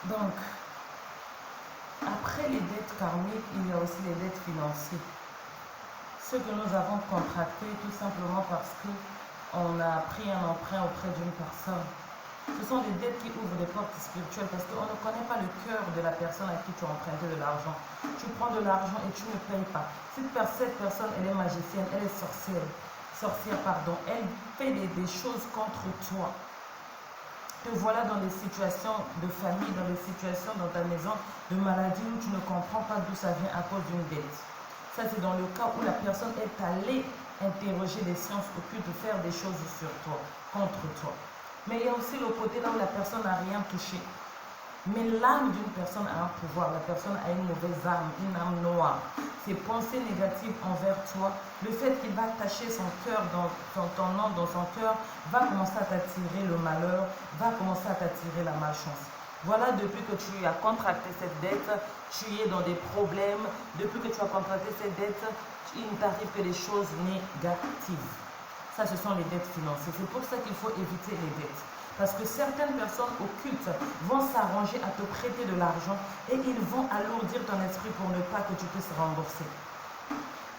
Donc, après les dettes karmiques, il y a aussi les dettes financières. Ce que nous avons contracté tout simplement parce qu'on a pris un emprunt auprès d'une personne. Ce sont des dettes qui ouvrent des portes spirituelles parce qu'on ne connaît pas le cœur de la personne à qui tu as emprunté de l'argent. Tu prends de l'argent et tu ne payes pas. Cette personne, elle est magicienne, elle est sorcière. Elle fait des choses contre toi. Te voilà dans des situations de famille, dans des situations dans ta maison de maladie où tu ne comprends pas d'où ça vient à cause d'une dette. Ça, c'est dans le cas où la personne est allée interroger les sciences occultes, faire des choses sur toi, contre toi. Mais il y a aussi le côté là où la personne n'a rien touché. Mais l'âme d'une personne a un pouvoir. La personne a une mauvaise âme, une âme noire. Ses pensées négatives envers toi, le fait qu'il va cacher son cœur dans ton nom, dans son cœur, va commencer à t'attirer le malheur, va commencer à t'attirer la malchance. Voilà, depuis que tu as contracté cette dette, tu es dans des problèmes. Depuis que tu as contracté cette dette, il ne t'arrive que des choses négatives. Ça, ce sont les dettes financières. C'est pour ça qu'il faut éviter les dettes. Parce que certaines personnes occultes vont s'arranger à te prêter de l'argent et ils vont alourdir ton esprit pour ne pas que tu puisses rembourser.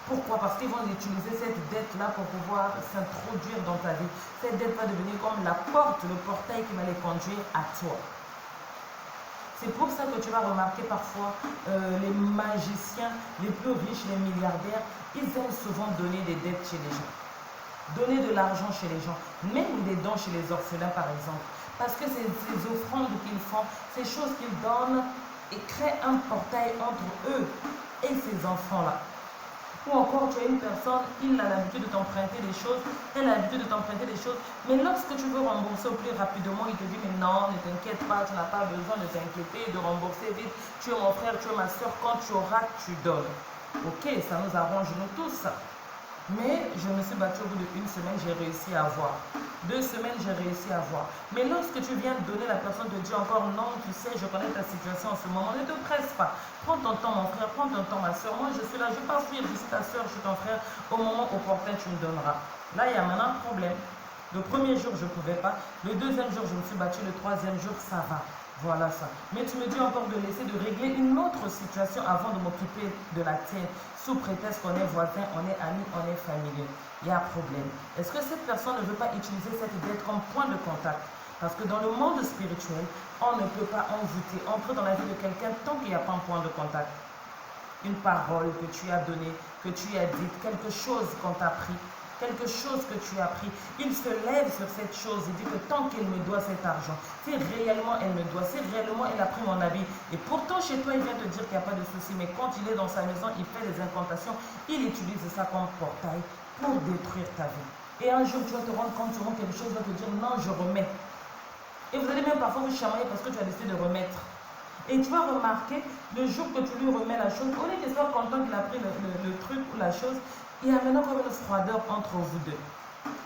Pourquoi? Parce qu'ils vont utiliser cette dette-là pour pouvoir s'introduire dans ta vie. Cette dette va devenir comme la porte, le portail qui va les conduire à toi. C'est pour ça que tu vas remarquer parfois les magiciens les plus riches, les milliardaires, ils aiment souvent donner des dettes chez les gens. Donner de l'argent chez les gens, même des dons chez les orphelins par exemple. Parce que ces offrandes qu'ils font, ces choses qu'ils donnent et créent un portail entre eux et ces enfants-là. Ou encore tu as une personne, il a l'habitude de t'emprunter des choses, elle a l'habitude de t'emprunter des choses, mais lorsque tu veux rembourser au plus rapidement, il te dit mais non, ne t'inquiète pas, tu n'as pas besoin de t'inquiéter, de rembourser vite, tu es mon frère, tu es ma soeur, quand tu auras, tu donnes. Ok, ça nous arrange nous tous. Mais je me suis battue au bout d'une semaine, j'ai réussi à avoir. 2 semaines, j'ai réussi à avoir. Mais lorsque tu viens de donner, la personne te dit encore non, tu sais, je connais ta situation en ce moment, ne te presse pas. Prends ton temps, mon frère, prends ton temps, ma soeur. Moi, je suis là, je ne vais pas fuir, je suis ta soeur, je suis ton frère. Au moment opportun, tu me donneras. Là, il y a maintenant un problème. Le premier jour, je ne pouvais pas. Le deuxième jour, je me suis battue. Le troisième jour, ça va. Voilà ça. Mais tu me dis encore de laisser, de régler une autre situation avant de m'occuper de la tienne. Sous prétexte qu'on est voisins, on est amis, on est familier. Il y a un problème. Est-ce que cette personne ne veut pas utiliser cette dette comme point de contact? Parce que dans le monde spirituel, on ne peut pas envoûter, entrer dans la vie de quelqu'un tant qu'il n'y a pas un point de contact. Une parole que tu as donnée, que tu as dite, quelque chose qu'on t'a pris, quelque chose que tu as pris, il se lève sur cette chose et dit que tant qu'elle me doit cet argent, si réellement elle me doit, si réellement elle a pris mon habit, et pourtant chez toi il vient te dire qu'il n'y a pas de souci, mais quand il est dans sa maison, il fait des incantations, il utilise ça comme portail pour détruire ta vie. Et un jour tu vas te rendre compte, tu rends quelque chose, va te dire non, je remets. Et vous allez même parfois vous chamailler parce que tu as décidé de remettre. Et tu vas remarquer, le jour que tu lui remets la chose, au lieu qu'il soit content qu'il a pris le truc ou la chose, il y a maintenant comme une froideur entre vous deux.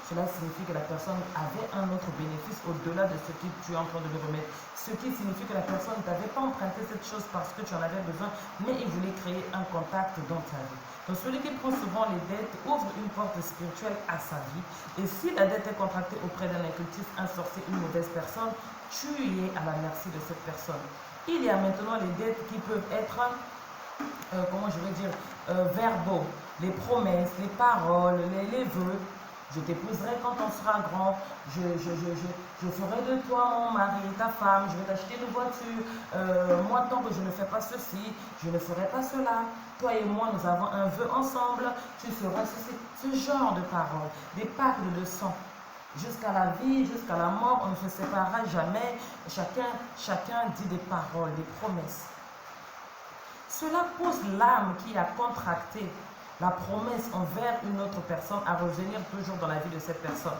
Cela signifie que la personne avait un autre bénéfice au-delà de ce que tu es en train de lui remettre. Ce qui signifie que la personne ne t'avait pas emprunté cette chose parce que tu en avais besoin, mais il voulait créer un contact dans ta vie. Donc celui qui prend souvent les dettes ouvre une porte spirituelle à sa vie. Et si la dette est contractée auprès d'un occultiste, un sorcier, une mauvaise personne, tu es à la merci de cette personne. Il y a maintenant les dettes qui peuvent être, comment je vais dire, verbaux, les promesses, les paroles, les vœux. Je t'épouserai quand on sera grand, je ferai de toi mon mari, ta femme, je vais t'acheter une voiture, moi tant que je ne fais pas ceci, je ne ferai pas cela, toi et moi nous avons un vœu ensemble, tu feras ceci, ce genre de paroles, des pactes de sang. Jusqu'à la vie, jusqu'à la mort, on ne se séparera jamais, chacun dit des paroles, des promesses. Cela pousse l'âme qui a contracté la promesse envers une autre personne à revenir toujours dans la vie de cette personne.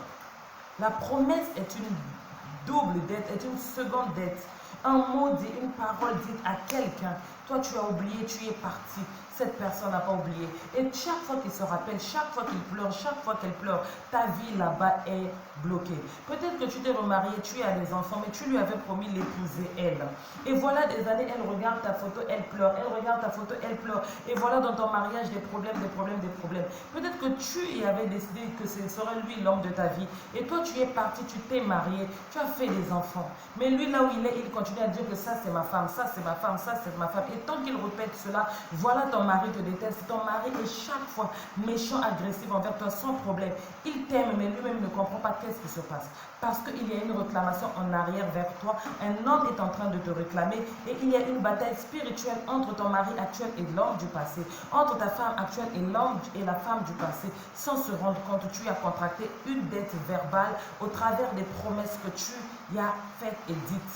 La promesse est une double dette, est une seconde dette. Un mot dit, une parole dite à quelqu'un. Toi, tu as oublié, tu es parti. Cette personne n'a pas oublié. Et chaque fois qu'il se rappelle, chaque fois qu'il pleure, chaque fois qu'elle pleure, ta vie là-bas est bloquée. Peut-être que tu t'es remarié, tu as des enfants, mais tu lui avais promis l'épouser elle. Et voilà des années, elle regarde ta photo, elle pleure. Elle regarde ta photo, elle pleure. Et voilà dans ton mariage des problèmes, des problèmes, des problèmes. Peut-être que tu y avais décidé que ce serait lui l'homme de ta vie. Et toi, tu es parti, tu t'es marié, tu as fait des enfants. Mais lui, là où il est, il continue à dire que ça c'est ma femme, ça c'est ma femme, ça c'est ma femme. Et tant qu'il répète cela, voilà ton mari te déteste. Ton mari est chaque fois méchant, agressif envers toi sans problème. Il t'aime, mais lui-même ne comprend pas qu'est-ce qui se passe. Parce qu'il y a une réclamation en arrière vers toi. Un homme est en train de te réclamer et il y a une bataille spirituelle entre ton mari actuel et l'homme du passé. Entre ta femme actuelle et l'homme et la femme du passé. Sans se rendre compte, tu as contracté une dette verbale au travers des promesses que tu y as faites et dites.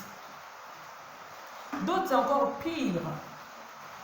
D'autres, c'est encore pire.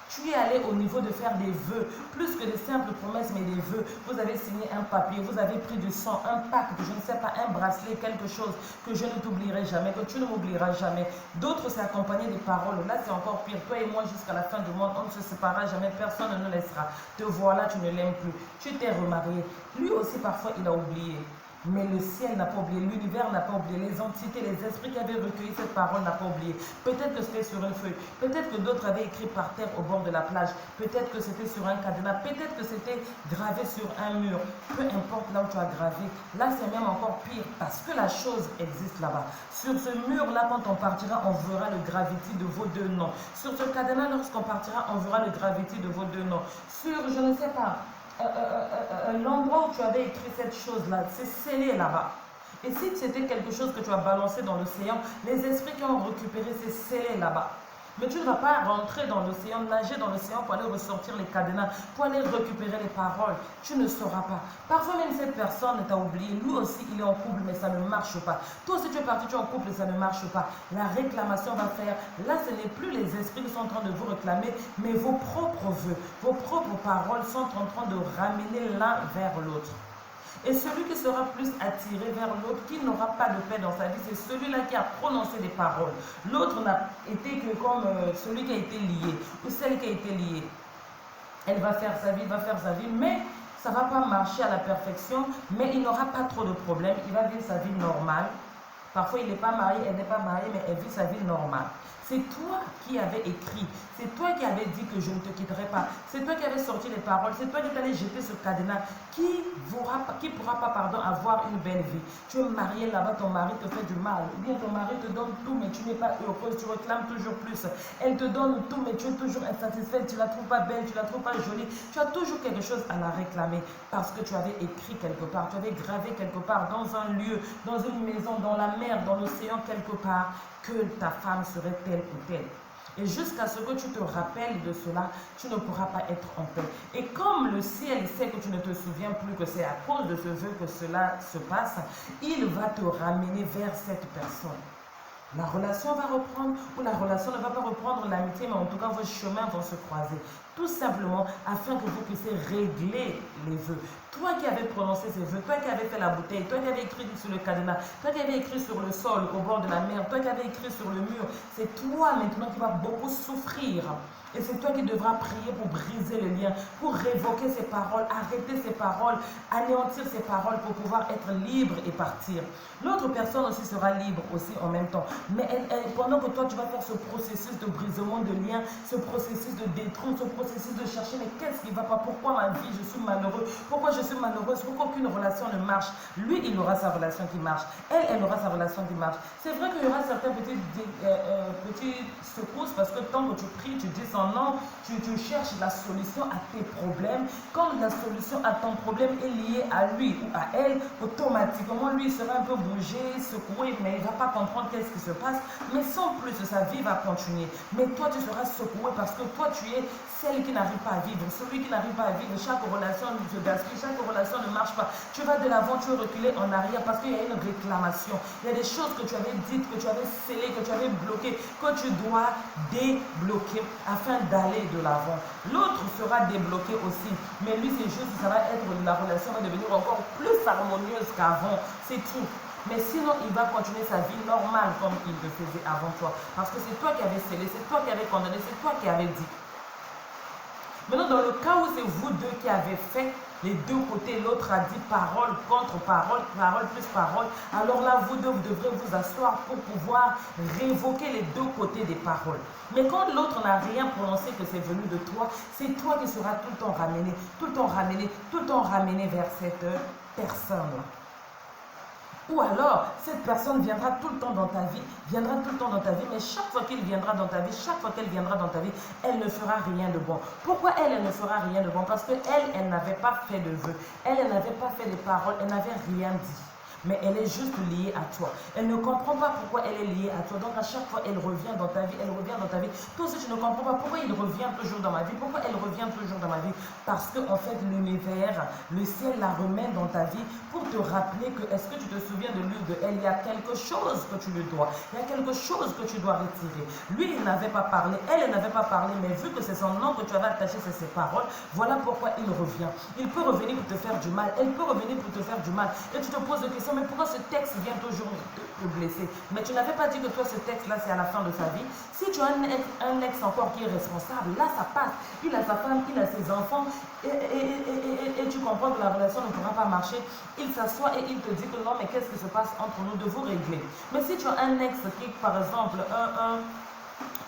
Tu es allé au niveau de faire des vœux, plus que des simples promesses, mais des vœux. Vous avez signé un papier, vous avez pris du sang, un pacte, je ne sais pas, un bracelet, quelque chose que je ne t'oublierai jamais, que tu ne m'oublieras jamais. D'autres, c'est accompagné des paroles. Là, c'est encore pire. Toi et moi, jusqu'à la fin du monde, on ne se séparera jamais, personne ne nous laissera. Te voilà, tu ne l'aimes plus. Tu t'es remarié. Lui aussi, parfois, il a oublié. Mais le ciel n'a pas oublié, l'univers n'a pas oublié, les entités, les esprits qui avaient recueilli cette parole n'ont pas oublié. Peut-être que c'était sur une feuille, peut-être que d'autres avaient écrit par terre au bord de la plage, peut-être que c'était sur un cadenas, peut-être que c'était gravé sur un mur. Peu importe là où tu as gravé, là c'est même encore pire parce que la chose existe là-bas. Sur ce mur-là, quand on partira, on verra le gravity de vos deux noms. Sur ce cadenas, lorsqu'on partira, on verra le gravity de vos deux noms. Sur, je ne sais pas, l'endroit où tu avais écrit cette chose-là, c'est scellé là-bas. Et si c'était quelque chose que tu as balancé dans l'océan, les esprits qui ont récupéré, c'est scellé là-bas. Mais tu ne vas pas rentrer dans l'océan, nager dans l'océan pour aller ressortir les cadenas, pour aller récupérer les paroles. Tu ne sauras pas. Parfois même cette personne t'a oublié. Lui aussi, il est en couple, mais ça ne marche pas. Toi aussi, tu es parti, tu es en couple et ça ne marche pas. La réclamation va faire. Là, ce n'est plus les esprits qui sont en train de vous réclamer, mais vos propres vœux, vos propres paroles sont en train de ramener l'un vers l'autre. Et celui qui sera plus attiré vers l'autre, qui n'aura pas de paix dans sa vie, c'est celui-là qui a prononcé des paroles. L'autre n'a été que comme celui qui a été lié, ou celle qui a été liée. Elle va faire sa vie, mais ça ne va pas marcher à la perfection, mais il n'aura pas trop de problèmes, il va vivre sa vie normale. Parfois, il n'est pas marié, elle n'est pas mariée, mais elle vit sa vie normale. C'est toi qui avais écrit, c'est toi qui avais dit que je ne te quitterai pas, c'est toi qui avais sorti les paroles, c'est toi qui allais jeter ce cadenas, qui pourra pas avoir une belle vie. Tu es marié là-bas, ton mari te fait du mal, ou bien ton mari te donne tout, mais tu n'es pas heureuse, tu réclames toujours plus. Elle te donne tout, mais tu es toujours insatisfaite, tu ne la trouves pas belle, tu ne la trouves pas jolie, tu as toujours quelque chose à la réclamer, parce que tu avais écrit quelque part, tu avais gravé quelque part, dans un lieu, dans une maison, dans la mer, dans l'océan, quelque part, que ta femme serait telle ou telle. Et jusqu'à ce que tu te rappelles de cela, tu ne pourras pas être en paix. Et comme le ciel sait que tu ne te souviens plus que c'est à cause de ce vœu que cela se passe, il va te ramener vers cette personne. La relation va reprendre ou la relation ne va pas reprendre l'amitié, mais en tout cas vos chemins vont se croiser. Tout simplement afin que vous puissiez régler les vœux. Toi qui avais prononcé ces vœux, toi qui avais fait la bouteille, toi qui avais écrit sur le cadenas, toi qui avais écrit sur le sol, au bord de la mer, toi qui avais écrit sur le mur, c'est toi maintenant qui vas beaucoup souffrir. Et c'est toi qui devras prier pour briser le lien, pour révoquer ces paroles, arrêter ces paroles, anéantir ces paroles pour pouvoir être libre et partir. L'autre personne aussi sera libre aussi en même temps. Mais pendant que toi tu vas faire ce processus de brisement de lien, ce processus de détruire, ce processus de chercher mais qu'est-ce qui ne va pas, pourquoi ma vie je suis malheureux, pourquoi je suis malheureuse, pourquoi aucune relation ne marche. Lui il aura sa relation qui marche, elle aura sa relation qui marche. C'est vrai qu'il y aura certaines petites secousses parce que tant que tu pries, tu dis non, tu cherches la solution à tes problèmes. Quand la solution à ton problème est liée à lui ou à elle, automatiquement lui sera un peu bougé, secoué, mais il ne va pas comprendre qu'est-ce qui se passe. Mais sans plus, sa vie va continuer. Mais toi, tu seras secoué parce que toi, tu es celle qui n'arrive pas à vivre. Celui qui n'arrive pas à vivre, chaque relation se gaspille, chaque relation ne marche pas. Tu vas de l'avant, tu es reculé en arrière parce qu'il y a une réclamation. Il y a des choses que tu avais dites, que tu avais scellées, que tu avais bloquées, que tu dois débloquer afin d'aller de l'avant. L'autre sera débloqué aussi, mais lui c'est juste, ça va être, la relation va devenir encore plus harmonieuse qu'avant, c'est tout. Mais sinon, il va continuer sa vie normale comme il le faisait avant toi. Parce que c'est toi qui avais scellé, c'est toi qui avais condamné, c'est toi qui avais dit. Maintenant, dans le cas où c'est vous deux qui avez fait les deux côtés, l'autre a dit parole contre parole, parole plus parole, alors là, vous deux, vous devrez vous asseoir pour pouvoir révoquer les deux côtés des paroles. Mais quand l'autre n'a rien prononcé que c'est venu de toi, c'est toi qui seras tout le temps ramené, tout le temps ramené, tout le temps ramené vers cette personne-là. Ou alors, cette personne viendra tout le temps dans ta vie, mais chaque fois qu'il viendra dans ta vie, chaque fois qu'elle viendra dans ta vie, elle ne fera rien de bon. Pourquoi elle ne fera rien de bon? Parce qu'elle n'avait pas fait de vœux, elle n'avait pas fait de paroles, elle n'avait rien dit. Mais elle est juste liée à toi. Elle ne comprend pas pourquoi elle est liée à toi. Donc à chaque fois, elle revient dans ta vie, elle revient dans ta vie. Toi aussi, tu ne comprends pas pourquoi il revient toujours dans ma vie. Pourquoi elle revient toujours dans ma vie? Parce que en fait, l'univers, le ciel la remet dans ta vie pour te rappeler que, est-ce que tu te souviens de lui, de elle? Il y a quelque chose que tu lui dois. Il y a quelque chose que tu dois retirer. Lui, il n'avait pas parlé, elle n'avait pas parlé, mais vu que c'est son nom que tu avais attaché, c'est ses paroles, voilà pourquoi il revient. Il peut revenir pour te faire du mal, elle peut revenir pour te faire du mal. Et tu te poses des questions. Mais pourquoi ce texte vient toujours te blesser? Mais tu n'avais pas dit que toi, ce texte-là, c'est à la fin de sa vie. Si tu as un ex encore qui est responsable, là, ça passe. Il a sa femme, il a ses enfants, et tu comprends que la relation ne pourra pas marcher. Il s'assoit et il te dit que non, mais qu'est-ce qui se passe entre nous, de vous régler. Mais si tu as un ex qui, par exemple,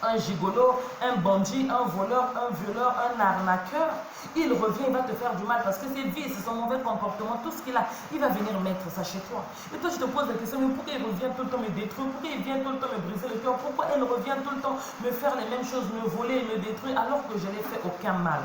un gigolo, un bandit, un voleur, un violeur, un arnaqueur, il revient, il va te faire du mal parce que ses vies, c'est son mauvais comportement, tout ce qu'il a, il va venir mettre ça chez toi. Et toi, je te pose la question, mais pourquoi il revient tout le temps me détruire? Pourquoi il vient tout le temps me briser le cœur? Pourquoi elle revient tout le temps me faire les mêmes choses, me voler, me détruire, alors que je n'ai fait aucun mal?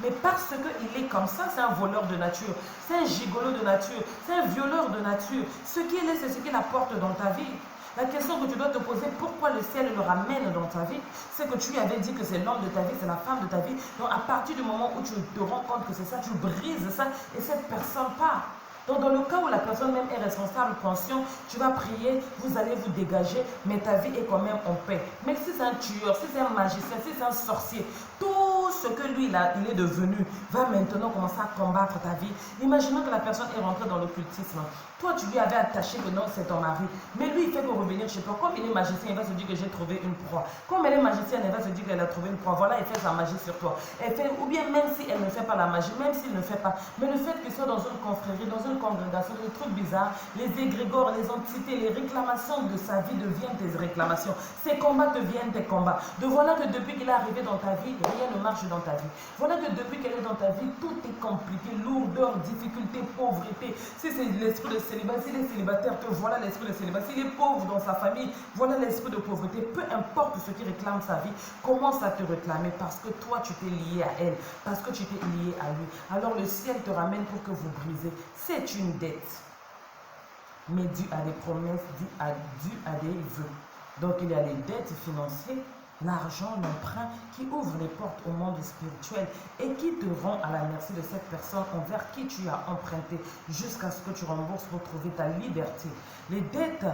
Mais parce qu'il est comme ça, c'est un voleur de nature, c'est un gigolo de nature, c'est un violeur de nature. Ce qu'il est, c'est ce qu'il apporte dans ta vie. La question que tu dois te poser, pourquoi le ciel le ramène dans ta vie, c'est que tu avais dit que c'est l'homme de ta vie, c'est la femme de ta vie. Donc à partir du moment où tu te rends compte que c'est ça, tu brises ça et cette personne part. Donc dans le cas où la personne même est responsable, conscient, tu vas prier, vous allez vous dégager, mais ta vie est quand même en paix. Mais si c'est un tueur, si c'est un magicien, si c'est un sorcier, tout ce que lui là, il est devenu, va maintenant commencer à combattre ta vie. Imaginons que la personne est rentrée dans l'occultisme. Toi, tu lui avais attaché que non, c'est ton mari. Mais lui, il fait que revenir chez toi. Comme il est magicien, il va se dire que j'ai trouvé une proie. Comme elle est magicienne, elle va se dire qu'elle a trouvé une proie. Voilà, elle fait sa magie sur toi. Elle fait, ou bien même si elle ne fait pas la magie, même s'il ne fait pas. Mais le fait qu'il soit dans une confrérie, dans une congrégation, des trucs bizarres, les égrégores, les entités, les réclamations de sa vie deviennent tes réclamations. Ses combats deviennent tes combats. De voilà que depuis qu'il est arrivé dans ta vie, rien ne marche dans ta vie. Voilà que depuis qu'elle est dans ta vie, tout est compliqué, lourdeur, difficulté, pauvreté. Si c'est l'esprit de célibat, s'il est célibataire, te voilà l'esprit de célibat. S'il est pauvre dans sa famille, voilà l'esprit de pauvreté. Peu importe ce qui réclame sa vie, commence à te réclamer parce que toi, tu t'es lié à elle, parce que tu t'es lié à lui. Alors le ciel te ramène pour que vous brisez. C'est une dette, mais due à des promesses, due à des vœux. Donc il y a les dettes financières, l'argent, l'emprunt qui ouvre les portes au monde spirituel et qui te rend à la merci de cette personne envers qui tu as emprunté jusqu'à ce que tu rembourses pour trouver ta liberté. Les dettes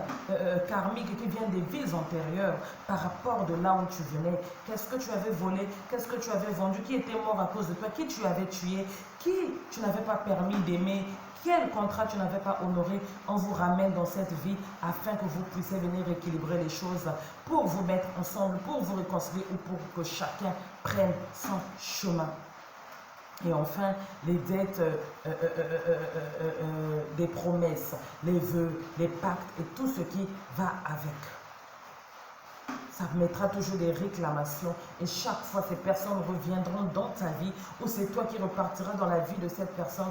karmiques qui viennent des vies antérieures par rapport de là où tu venais, qu'est-ce que tu avais volé, qu'est-ce que tu avais vendu, qui était mort à cause de toi, qui tu avais tué, qui tu n'avais pas permis d'aimer, quel contrat tu n'avais pas honoré, on vous ramène dans cette vie afin que vous puissiez venir équilibrer les choses pour vous mettre ensemble, pour vous réconcilier ou pour que chacun prenne son chemin. Et enfin, les dettes des promesses, les vœux, les pactes et tout ce qui va avec. Ça mettra toujours des réclamations et chaque fois ces personnes reviendront dans ta vie ou c'est toi qui repartiras dans la vie de cette personne.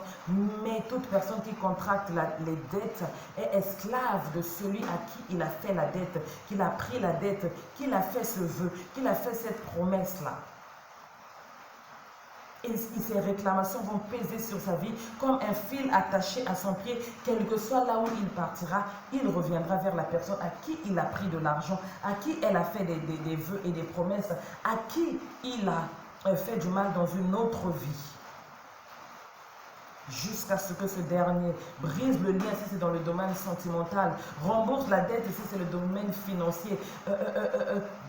Mais toute personne qui contracte les dettes est esclave de celui à qui il a fait la dette, qu'il a pris la dette, qu'il a fait ce vœu, qu'il a fait cette promesse-là. Et ces réclamations vont peser sur sa vie comme un fil attaché à son pied. Quel que soit là où il partira, il reviendra vers la personne à qui il a pris de l'argent, à qui elle a fait des vœux et des promesses, à qui il a fait du mal dans une autre vie. Jusqu'à ce que ce dernier brise le lien si c'est dans le domaine sentimental, rembourse la dette si c'est le domaine financier,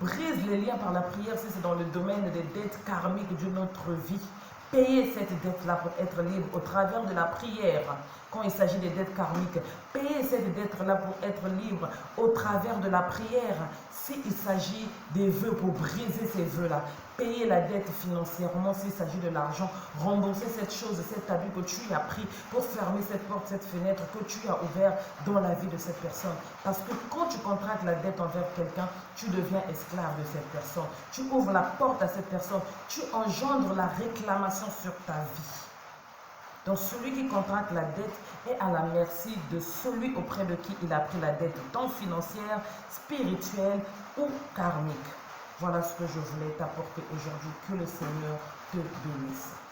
brise les liens par la prière si c'est dans le domaine des dettes karmiques d'une autre vie. Payez cette dette-là pour être libre au travers de la prière. Quand il s'agit des dettes karmiques, payez cette dette-là pour être libre au travers de la prière. S'il s'agit des vœux pour briser ces vœux-là, payez la dette financièrement s'il s'agit de l'argent, rembourser cette chose, cet habit que tu as pris pour fermer cette porte, cette fenêtre que tu as ouvert dans la vie de cette personne. Parce que quand tu contractes la dette envers quelqu'un, tu deviens esclave de cette personne. Tu ouvres la porte à cette personne, tu engendres la réclamation sur ta vie. Donc celui qui contracte la dette est à la merci de celui auprès de qui il a pris la dette, tant financière, spirituelle ou karmique. Voilà ce que je voulais t'apporter aujourd'hui. Que le Seigneur te bénisse.